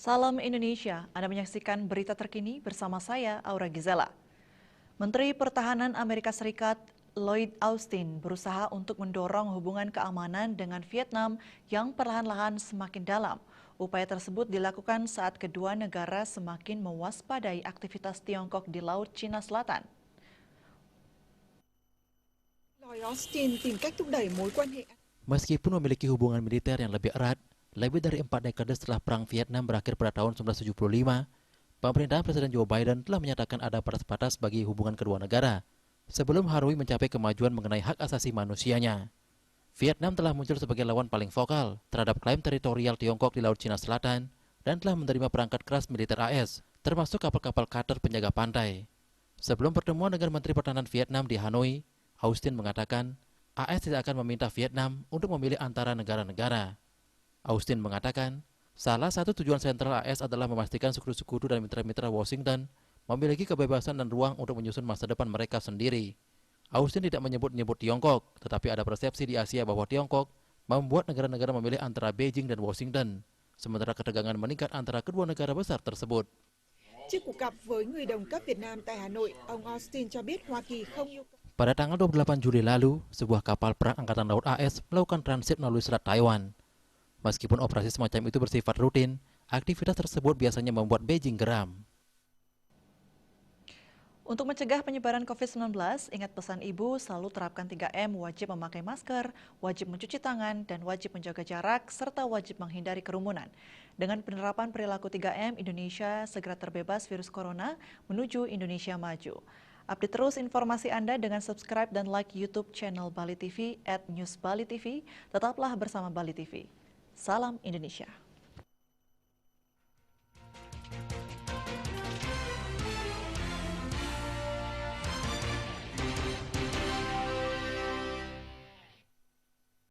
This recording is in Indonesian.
Salam Indonesia, Anda menyaksikan berita terkini bersama saya, Aura Gizela. Menteri Pertahanan Amerika Serikat Lloyd Austin berusaha untuk mendorong hubungan keamanan dengan Vietnam yang perlahan-lahan semakin dalam. Upaya tersebut dilakukan saat kedua negara semakin mewaspadai aktivitas Tiongkok di Laut Cina Selatan. Lloyd Austin tìm cách thúc đẩy mối quan hệ. Meskipun memiliki hubungan militer yang lebih erat, lebih dari 4 dekade setelah Perang Vietnam berakhir pada tahun 1975, pemerintahan Presiden Joe Biden telah menyatakan ada batas-batas bagi hubungan kedua negara sebelum Hanoi mencapai kemajuan mengenai hak asasi manusianya. Vietnam telah muncul sebagai lawan paling vokal terhadap klaim teritorial Tiongkok di Laut Cina Selatan dan telah menerima perangkat keras militer AS, termasuk kapal-kapal cutter penjaga pantai. Sebelum pertemuan dengan Menteri Pertahanan Vietnam di Hanoi, Austin mengatakan AS tidak akan meminta Vietnam untuk memilih antara negara-negara. Austin mengatakan, salah satu tujuan sentral AS adalah memastikan sekutu-sekutu dan mitra-mitra Washington memiliki kebebasan dan ruang untuk menyusun masa depan mereka sendiri. Austin tidak menyebut-nyebut Tiongkok, tetapi ada persepsi di Asia bahwa Tiongkok membuat negara-negara memilih antara Beijing dan Washington, sementara ketegangan meningkat antara kedua negara besar tersebut. Trước cuộc gặp với người đồng cấp Việt Nam tại Hà Nội, ông Austin cho biết Hoa Kỳ không yêu cầu. Pada tanggal 28 Juli lalu, sebuah kapal perang Angkatan Laut AS melakukan transit melalui Selat Taiwan. Meskipun operasi semacam itu bersifat rutin, aktivitas tersebut biasanya membuat Beijing geram. Untuk mencegah penyebaran COVID-19, ingat pesan Ibu, selalu terapkan 3M, wajib memakai masker, wajib mencuci tangan, dan wajib menjaga jarak, serta wajib menghindari kerumunan. Dengan penerapan perilaku 3M, Indonesia segera terbebas virus corona menuju Indonesia maju. Update terus informasi Anda dengan subscribe dan like YouTube channel Bali TV @newsbalitv. Tetaplah bersama Bali TV. Salam Indonesia.